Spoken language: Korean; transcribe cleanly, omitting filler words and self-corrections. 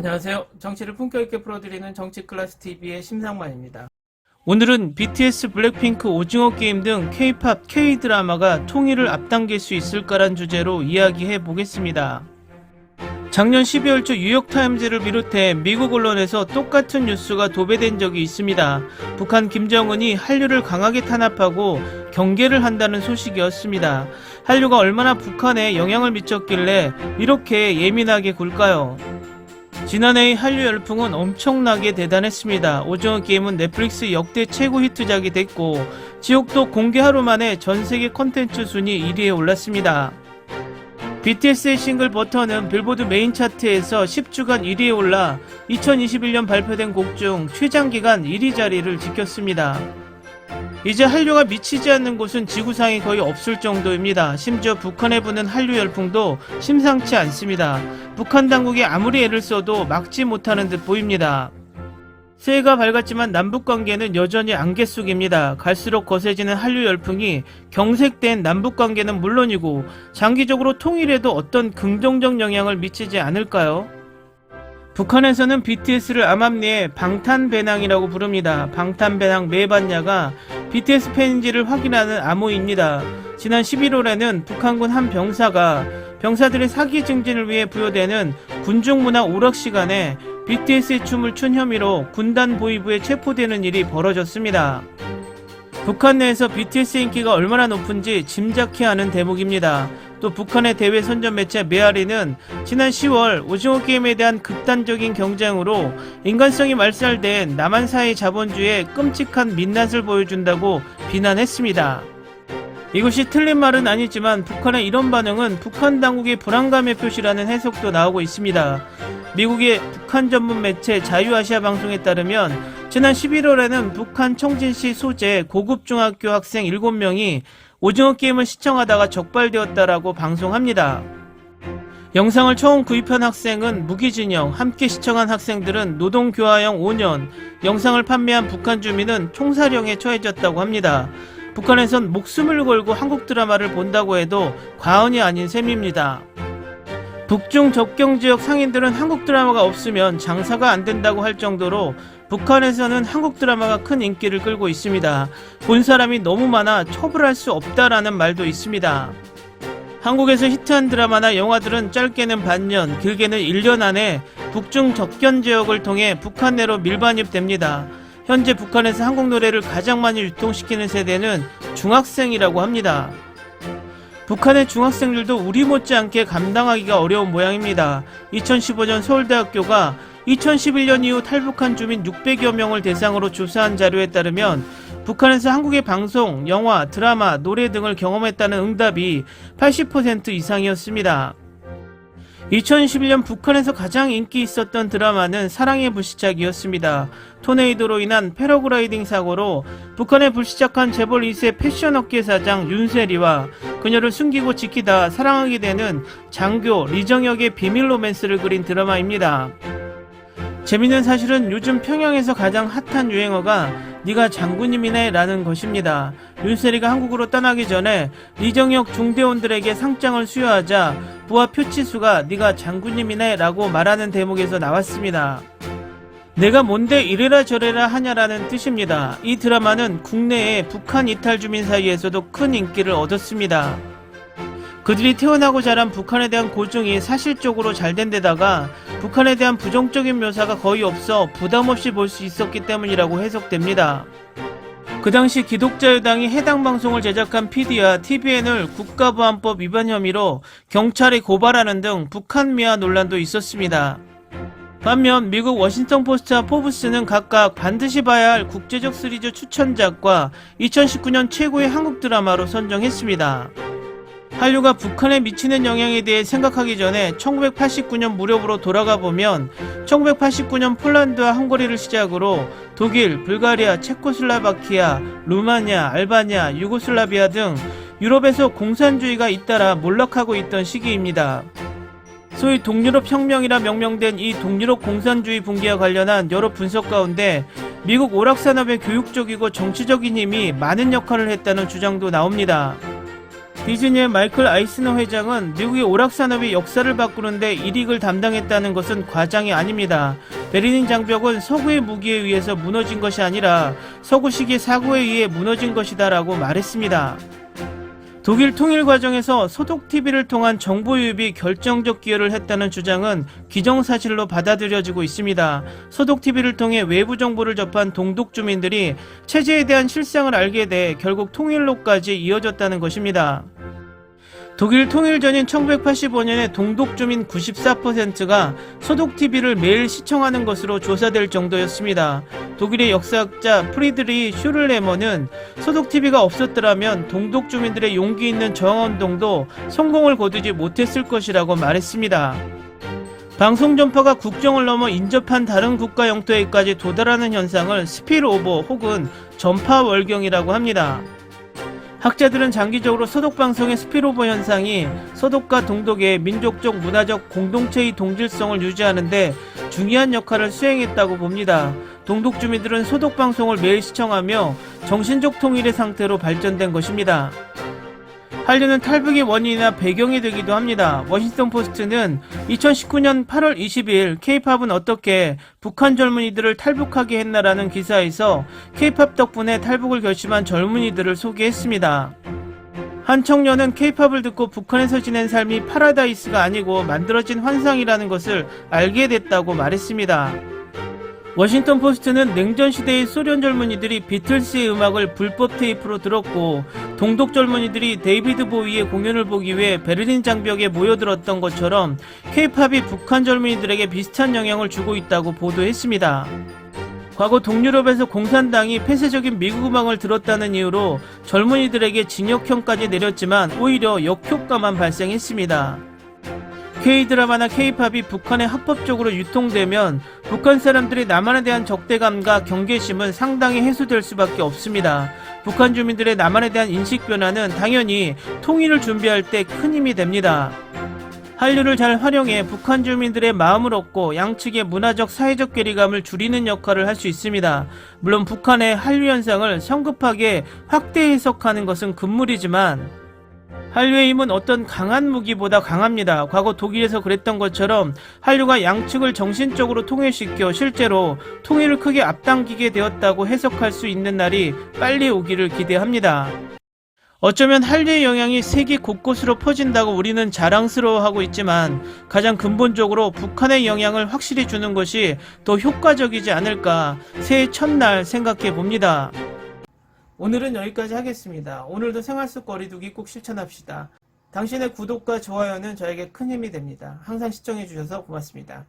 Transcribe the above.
안녕하세요. 정치를 품격 있게 풀어드리는 정치클래스TV의 심상만입니다. 오늘은 BTS, 블랙핑크, 오징어 게임 등 K-팝, K-드라마가 통일을 앞당길 수 있을까란 주제로 이야기해 보겠습니다. 작년 12월 초 뉴욕타임즈를 비롯해 미국 언론에서 똑같은 뉴스가 도배된 적이 있습니다. 북한 김정은이 한류를 강하게 탄압하고 경계를 한다는 소식이었습니다. 한류가 얼마나 북한에 영향을 미쳤길래 이렇게 예민하게 굴까요? 지난해의 한류 열풍은 엄청나게 대단했습니다. 오징어 게임은 넷플릭스 역대 최고 히트작이 됐고 지옥도 공개 하루 만에 전세계 컨텐츠 순위 1위에 올랐습니다. BTS의 싱글 버터는 빌보드 메인 차트에서 10주간 1위에 올라 2021년 발표된 곡 중 최장기간 1위 자리를 지켰습니다. 이제 한류가 미치지 않는 곳은 지구상에 거의 없을 정도입니다. 심지어 북한에 부는 한류 열풍도 심상치 않습니다. 북한 당국이 아무리 애를 써도 막지 못하는 듯 보입니다. 새해가 밝았지만 남북관계는 여전히 안개 속입니다. 갈수록 거세지는 한류 열풍이 경색된 남북관계는 물론이고 장기적으로 통일에도 어떤 긍정적 영향을 미치지 않을까요? 북한에서는 BTS를 암암리에 방탄배낭이라고 부릅니다. 방탄배낭 매봤냐가 BTS 팬인지를 확인하는 암호입니다. 지난 11월에는 북한군 한 병사가 병사들의 사기 증진을 위해 부여되는 군중문화 오락시간에 BTS의 춤을 춘 혐의로 군단 보위부에 체포되는 일이 벌어졌습니다. 북한 내에서 BTS의 인기가 얼마나 높은지 짐작케 하는 대목입니다. 또 북한의 대외 선전 매체 메아리는 지난 10월 오징어 게임에 대한 극단적인 경쟁으로 인간성이 말살된 남한사회 자본주의의 끔찍한 민낯을 보여준다고 비난했습니다. 이것이 틀린 말은 아니지만 북한의 이런 반응은 북한 당국의 불안감의 표시라는 해석도 나오고 있습니다. 미국의 북한 전문 매체 자유아시아 방송에 따르면 지난 11월에는 북한 청진시 소재 고급 중학교 학생 7명이 오징어 게임을 시청하다가 적발되었다라고 방송합니다. 영상을 처음 구입한 학생은 무기징역, 함께 시청한 학생들은 노동교화형 5년, 영상을 판매한 북한 주민은 총살형에 처해졌다고 합니다. 북한에선 목숨을 걸고 한국 드라마를 본다고 해도 과언이 아닌 셈입니다. 북중 접경지역 상인들은 한국 드라마가 없으면 장사가 안 된다고 할 정도로 북한에서는 한국 드라마가 큰 인기를 끌고 있습니다. 본 사람이 너무 많아 처벌할 수 없다라는 말도 있습니다. 한국에서 히트한 드라마나 영화들은 짧게는 반년, 길게는 1년 안에 북중 접견 지역을 통해 북한 내로 밀반입됩니다. 현재 북한에서 한국 노래를 가장 많이 유통시키는 세대는 중학생이라고 합니다. 북한의 중학생들도 우리 못지않게 감당하기가 어려운 모양입니다. 2015년 서울대학교가 2011년 이후 탈북한 주민 600여 명을 대상으로 조사한 자료에 따르면 북한에서 한국의 방송, 영화, 드라마, 노래 등을 경험했다는 응답이 80% 이상이었습니다. 2011년 북한에서 가장 인기 있었던 드라마는 사랑의 불시착이었습니다. 토네이도로 인한 패러글라이딩 사고로 북한에 불시착한 재벌 2세 패션업계 사장 윤세리와 그녀를 숨기고 지키다 사랑하게 되는 장교 리정혁의 비밀 로맨스를 그린 드라마입니다. 재밌는 사실은 요즘 평양에서 가장 핫한 유행어가 네가 장군님이네 라는 것입니다. 윤세리가 한국으로 떠나기 전에 리정혁 중대원들에게 상장을 수여하자 부하 표치수가 네가 장군님이네 라고 말하는 대목에서 나왔습니다. 내가 뭔데 이래라 저래라 하냐라는 뜻입니다. 이 드라마는 국내의 북한 이탈 주민 사이에서도 큰 인기를 얻었습니다. 그들이 태어나고 자란 북한에 대한 고증이 사실적으로 잘 된 데다가 북한에 대한 부정적인 묘사가 거의 없어 부담없이 볼 수 있었기 때문이라고 해석됩니다. 그 당시 기독자유당이 해당 방송을 제작한 PD와 TVN을 국가보안법 위반 혐의로 경찰에 고발하는 등 북한 미화 논란도 있었습니다. 반면 미국 워싱턴 포스트와 포브스는 각각 반드시 봐야 할 국제적 시리즈 추천작과 2019년 최고의 한국 드라마로 선정했습니다. 한류가 북한에 미치는 영향에 대해 생각하기 전에 1989년 무렵으로 돌아가 보면 1989년 폴란드와 헝가리를 시작으로 독일, 불가리아, 체코슬라바키아, 루마니아, 알바니아, 유고슬라비아 등 유럽에서 공산주의가 잇따라 몰락하고 있던 시기입니다. 소위 동유럽 혁명이라 명명된 이 동유럽 공산주의 붕괴와 관련한 여러 분석 가운데 미국 오락산업의 교육적이고 정치적인 힘이 많은 역할을 했다는 주장도 나옵니다. 디즈니의 마이클 아이스너 회장은 미국의 오락산업이 역사를 바꾸는데 일익을 담당했다는 것은 과장이 아닙니다. 베를린 장벽은 서구의 무기에 의해서 무너진 것이 아니라 서구식의 사고에 의해 무너진 것이다 라고 말했습니다. 독일 통일 과정에서 소독 TV를 통한 정보 유입이 결정적 기여를 했다는 주장은 기정사실로 받아들여지고 있습니다. 소독 TV를 통해 외부 정보를 접한 동독 주민들이 체제에 대한 실상을 알게 돼 결국 통일로까지 이어졌다는 것입니다. 독일 통일 전인 1985년에 동독 주민 94%가 소독 TV를 매일 시청하는 것으로 조사될 정도였습니다. 독일의 역사학자 프리드리 슈를레머는 소독 TV가 없었더라면 동독 주민들의 용기 있는 저항운동도 성공을 거두지 못했을 것이라고 말했습니다. 방송 전파가 국정을 넘어 인접한 다른 국가 영토에까지 도달하는 현상을 스필오버 혹은 전파 월경이라고 합니다. 학자들은 장기적으로 소독방송의 스피로버 현상이 소독과 동독의 민족적 문화적 공동체의 동질성을 유지하는 데 중요한 역할을 수행했다고 봅니다. 동독 주민들은 소독방송을 매일 시청하며 정신적 통일의 상태로 발전된 것입니다. 한류는 탈북의 원인이나 배경이 되기도 합니다. 워싱턴 포스트는 2019년 8월 22일 K-팝은 어떻게 북한 젊은이들을 탈북하게 했나라는 기사에서 K-팝 덕분에 탈북을 결심한 젊은이들을 소개했습니다. 한 청년은 K-팝을 듣고 북한에서 지낸 삶이 파라다이스가 아니고 만들어진 환상이라는 것을 알게 됐다고 말했습니다. 워싱턴 포스트는 냉전 시대의 소련 젊은이들이 비틀스의 음악을 불법 테이프로 들었고 동독 젊은이들이 데이비드 보위의 공연을 보기 위해 베를린 장벽에 모여들었던 것처럼 K-팝이 북한 젊은이들에게 비슷한 영향을 주고 있다고 보도했습니다. 과거 동유럽에서 공산당이 폐쇄적인 미국 음악을 들었다는 이유로 젊은이들에게 징역형까지 내렸지만 오히려 역효과만 발생했습니다. K-드라마나 K-팝이 북한에 합법적으로 유통되면 북한 사람들이 남한에 대한 적대감과 경계심은 상당히 해소될 수밖에 없습니다. 북한 주민들의 남한에 대한 인식 변화는 당연히 통일을 준비할 때 큰 힘이 됩니다. 한류를 잘 활용해 북한 주민들의 마음을 얻고 양측의 문화적 사회적 괴리감을 줄이는 역할을 할 수 있습니다. 물론 북한의 한류 현상을 성급하게 확대 해석하는 것은 금물이지만 한류의 힘은 어떤 강한 무기보다 강합니다. 과거 독일에서 그랬던 것처럼 한류가 양측을 정신적으로 통일시켜 실제로 통일을 크게 앞당기게 되었다고 해석할 수 있는 날이 빨리 오기를 기대합니다. 어쩌면 한류의 영향이 세계 곳곳으로 퍼진다고 우리는 자랑스러워하고 있지만 가장 근본적으로 북한의 영향을 확실히 주는 것이 더 효과적이지 않을까 새해 첫날 생각해 봅니다. 오늘은 여기까지 하겠습니다. 오늘도 생활 속 거리두기 꼭 실천합시다. 당신의 구독과 좋아요는 저에게 큰 힘이 됩니다. 항상 시청해주셔서 고맙습니다.